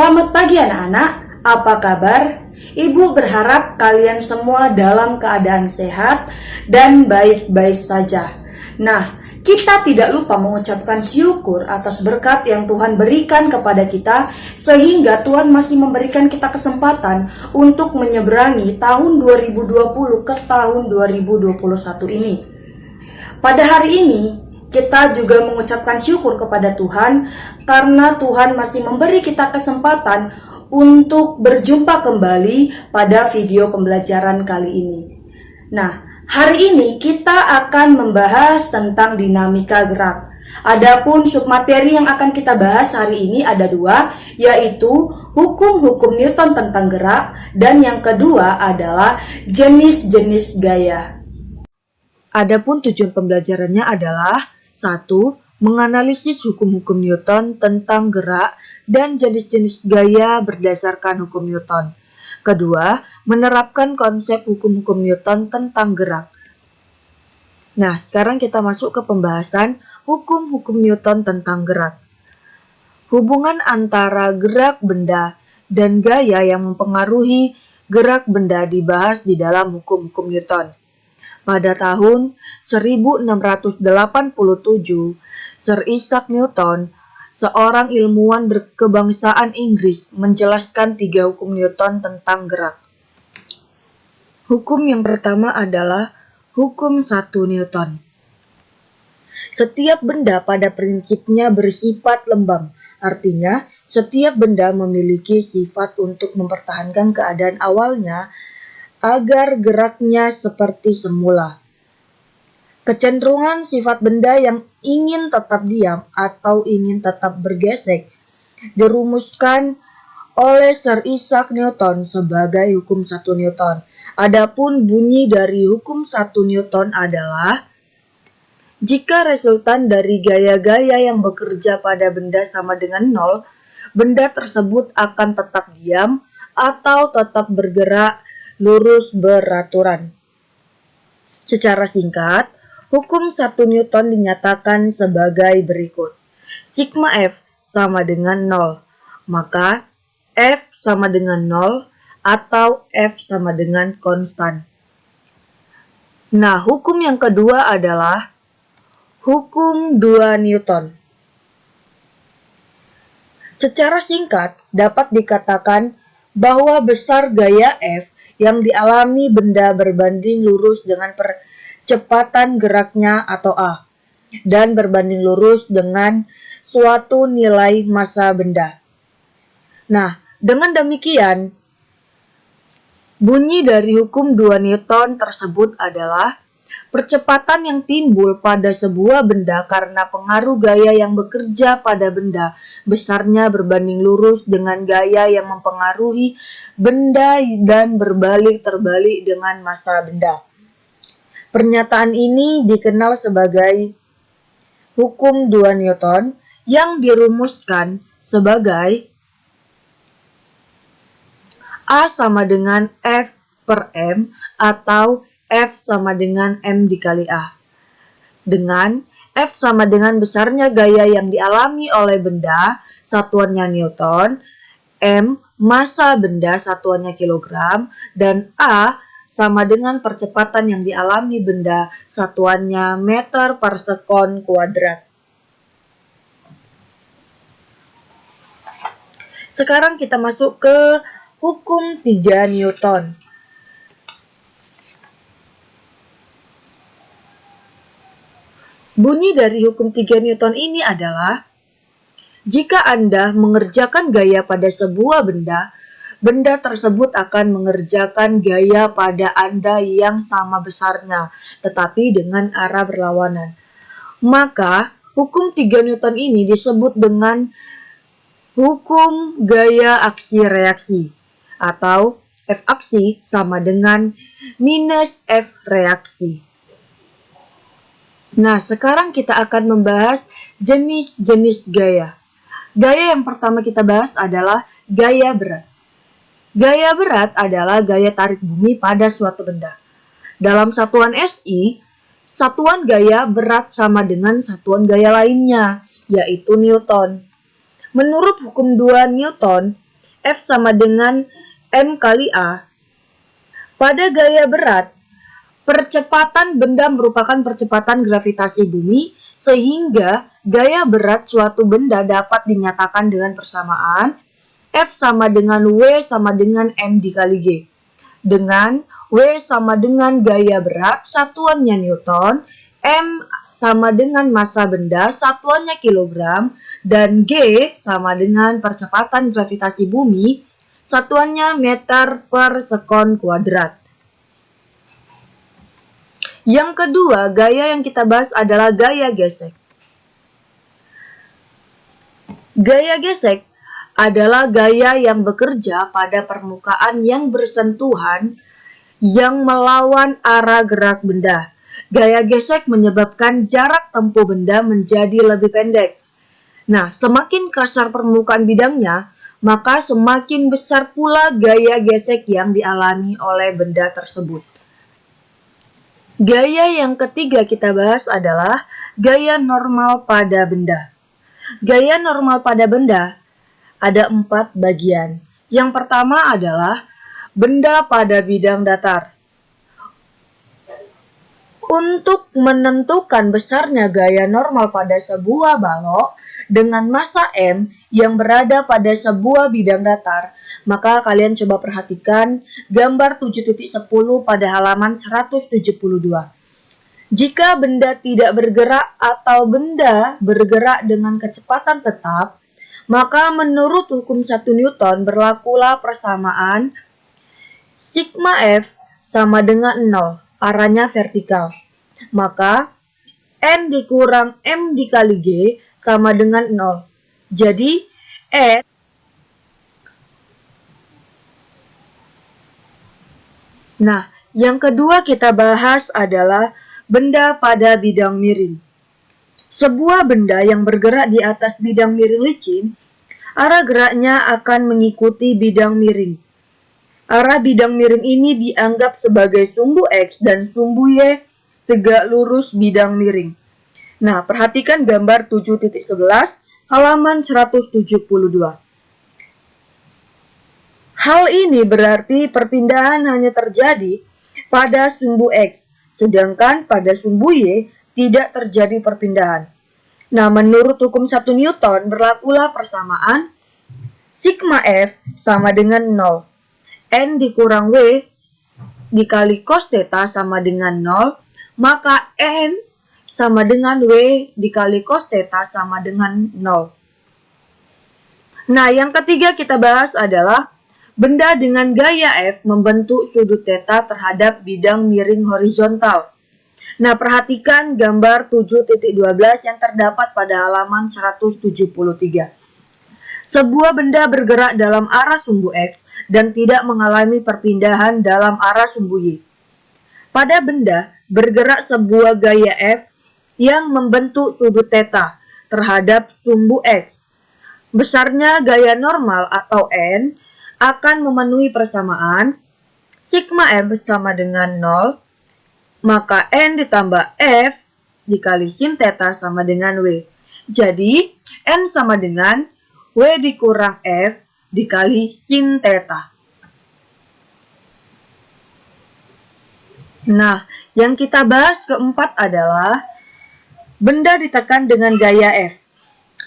Selamat pagi anak-anak, apa kabar? Ibu berharap kalian semua dalam keadaan sehat dan baik-baik saja. Nah, kita tidak lupa mengucapkan syukur atas berkat yang Tuhan berikan kepada kita, sehingga Tuhan masih memberikan kita kesempatan untuk menyeberangi tahun 2020 ke tahun 2021 ini. Pada hari ini, kita juga mengucapkan syukur kepada Tuhan karena Tuhan masih memberi kita kesempatan untuk berjumpa kembali pada video pembelajaran kali ini. Nah, hari ini kita akan membahas tentang dinamika gerak. Adapun submateri yang akan kita bahas hari ini ada dua, yaitu hukum-hukum Newton tentang gerak, dan yang kedua adalah jenis-jenis gaya. Adapun tujuan pembelajarannya adalah 1. Menganalisis hukum-hukum Newton tentang gerak dan jenis-jenis gaya berdasarkan hukum Newton. Kedua, menerapkan konsep hukum-hukum Newton tentang gerak. Nah, sekarang kita masuk ke pembahasan hukum-hukum Newton tentang gerak. Hubungan antara gerak benda dan gaya yang mempengaruhi gerak benda dibahas di dalam hukum-hukum Newton. Pada tahun 1687, Sir Isaac Newton, seorang ilmuwan berkebangsaan Inggris, menjelaskan 3 hukum Newton tentang gerak. Hukum yang pertama adalah hukum 1 Newton. Setiap benda pada prinsipnya bersifat lembab, artinya setiap benda memiliki sifat untuk mempertahankan keadaan awalnya agar geraknya seperti semula. Kecenderungan sifat benda yang ingin tetap diam atau ingin tetap bergesek dirumuskan oleh Sir Isaac Newton sebagai hukum 1 Newton. Adapun bunyi dari hukum 1 Newton adalah jika resultan dari gaya-gaya yang bekerja pada benda sama dengan 0, benda tersebut akan tetap diam atau tetap bergerak lurus beraturan. Secara singkat, hukum 1 Newton dinyatakan sebagai berikut. Sigma F sama dengan 0, maka F sama dengan 0 atau F sama dengan konstan. Nah, hukum yang kedua adalah hukum 2 Newton. Secara singkat, dapat dikatakan bahwa besar gaya F yang dialami benda berbanding lurus dengan percepatan geraknya atau A, dan berbanding lurus dengan suatu nilai massa benda. Nah, dengan demikian, bunyi dari hukum 2 Newton tersebut adalah percepatan yang timbul pada sebuah benda karena pengaruh gaya yang bekerja pada benda besarnya berbanding lurus dengan gaya yang mempengaruhi benda dan berbalik terbalik dengan massa benda. Pernyataan ini dikenal sebagai hukum 2 Newton yang dirumuskan sebagai A sama dengan F per M atau F sama dengan M dikali A. Dengan F sama dengan besarnya gaya yang dialami oleh benda, satuannya Newton, M massa benda, satuannya kilogram, dan A sama dengan percepatan yang dialami benda, satuannya meter per sekon kuadrat. Sekarang kita masuk ke hukum 3 Newton. Bunyi dari hukum 3 Newton ini adalah jika Anda mengerjakan gaya pada sebuah benda, benda tersebut akan mengerjakan gaya pada Anda yang sama besarnya, tetapi dengan arah berlawanan. Maka, hukum 3 Newton ini disebut dengan hukum gaya aksi reaksi, atau F aksi sama dengan minus F reaksi. Nah, sekarang kita akan membahas jenis-jenis gaya. Gaya yang pertama kita bahas adalah gaya berat. Gaya berat adalah gaya tarik bumi pada suatu benda. Dalam satuan SI, satuan gaya berat sama dengan satuan gaya lainnya, yaitu Newton. Menurut hukum 2 Newton, F sama dengan M kali A. Pada gaya berat, percepatan benda merupakan percepatan gravitasi bumi, sehingga gaya berat suatu benda dapat dinyatakan dengan persamaan F sama dengan W sama dengan M dikali G. Dengan W sama dengan gaya berat, satuannya Newton, M sama dengan massa benda, satuannya kilogram, dan G sama dengan percepatan gravitasi bumi, satuannya meter per sekon kuadrat. Yang kedua, gaya yang kita bahas adalah gaya gesek. Gaya gesek adalah gaya yang bekerja pada permukaan yang bersentuhan yang melawan arah gerak benda. Gaya gesek menyebabkan jarak tempuh benda menjadi lebih pendek. Nah, semakin kasar permukaan bidangnya, maka semakin besar pula gaya gesek yang dialami oleh benda tersebut. Gaya yang ketiga kita bahas adalah gaya normal pada benda. Gaya normal pada benda ada 4 bagian. Yang pertama adalah benda pada bidang datar. Untuk menentukan besarnya gaya normal pada sebuah balok dengan massa M yang berada pada sebuah bidang datar, maka kalian coba perhatikan gambar 7.10 pada halaman 172. Jika benda tidak bergerak atau benda bergerak dengan kecepatan tetap, maka menurut hukum 1 Newton berlakulah persamaan sigma F sama dengan 0, arahnya vertikal. Maka N dikurang M dikali G sama dengan 0. Jadi N Nah, yang kedua kita bahas adalah benda pada bidang miring. Sebuah benda yang bergerak di atas bidang miring licin, arah geraknya akan mengikuti bidang miring. Arah bidang miring ini dianggap sebagai sumbu X dan sumbu Y tegak lurus bidang miring. Nah, perhatikan gambar 7.11 halaman 172. Hal ini berarti perpindahan hanya terjadi pada sumbu X, sedangkan pada sumbu Y tidak terjadi perpindahan. Nah, menurut hukum 1 Newton berlakulah persamaan sigma F sama dengan 0. N dikurang W dikali cos theta sama dengan 0, maka N sama dengan W dikali cos theta sama dengan 0. Nah, yang ketiga kita bahas adalah benda dengan gaya F membentuk sudut theta terhadap bidang miring horizontal. Nah, perhatikan gambar 7.12 yang terdapat pada halaman 173. Sebuah benda bergerak dalam arah sumbu X dan tidak mengalami perpindahan dalam arah sumbu Y. Pada benda bergerak sebuah gaya F yang membentuk sudut theta terhadap sumbu X. Besarnya gaya normal atau N akan memenuhi persamaan sigma F sama dengan 0, maka N ditambah F dikali sin theta sama dengan W. Jadi, N sama dengan W dikurang F dikali sin theta. Nah, yang kita bahas keempat adalah benda ditekan dengan gaya F.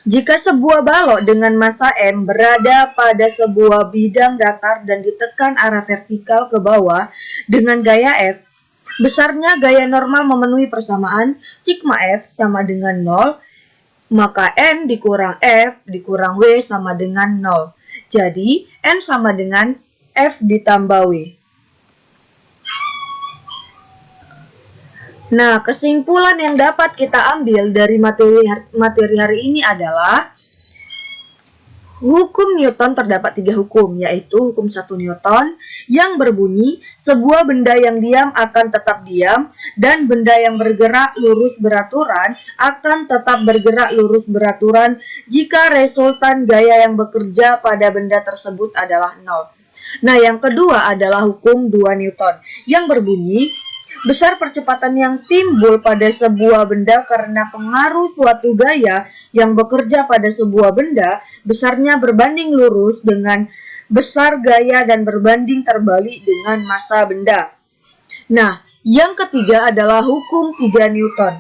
Jika sebuah balok dengan massa M berada pada sebuah bidang datar dan ditekan arah vertikal ke bawah dengan gaya F, besarnya gaya normal memenuhi persamaan sigma F sama dengan 0, maka N dikurang F dikurang W sama dengan 0. Jadi, N sama dengan F ditambah W. Nah, kesimpulan yang dapat kita ambil dari materi hari ini adalah hukum Newton terdapat 3 hukum, yaitu hukum 1 Newton yang berbunyi sebuah benda yang diam akan tetap diam dan benda yang bergerak lurus beraturan akan tetap bergerak lurus beraturan jika resultan gaya yang bekerja pada benda tersebut adalah 0. Nah, yang kedua adalah hukum 2 Newton yang berbunyi besar percepatan yang timbul pada sebuah benda karena pengaruh suatu gaya yang bekerja pada sebuah benda, besarnya berbanding lurus dengan besar gaya dan berbanding terbalik dengan massa benda. Nah, yang ketiga adalah hukum 3 Newton.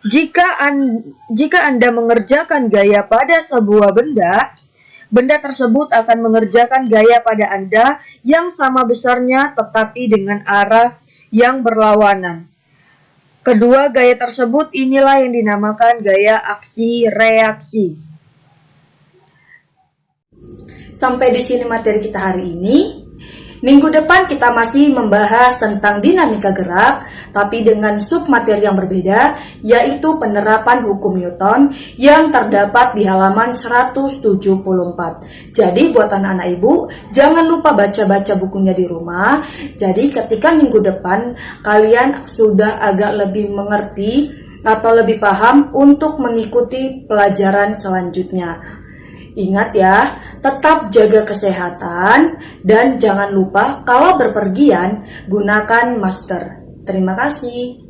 Jika Anda mengerjakan gaya pada sebuah benda, benda tersebut akan mengerjakan gaya pada Anda yang sama besarnya tetapi dengan arah yang berlawanan. Kedua gaya tersebut inilah yang dinamakan gaya aksi-reaksi. Sampai di sini materi kita hari ini. Minggu depan kita masih membahas tentang dinamika gerak, tapi dengan submateri yang berbeda, yaitu penerapan hukum Newton yang terdapat di halaman 174. Jadi buat anak-anak ibu, jangan lupa baca-baca bukunya di rumah. Jadi ketika minggu depan kalian sudah agak lebih mengerti atau lebih paham untuk mengikuti pelajaran selanjutnya. Ingat ya, tetap jaga kesehatan dan jangan lupa kalau berpergian gunakan masker. Terima kasih.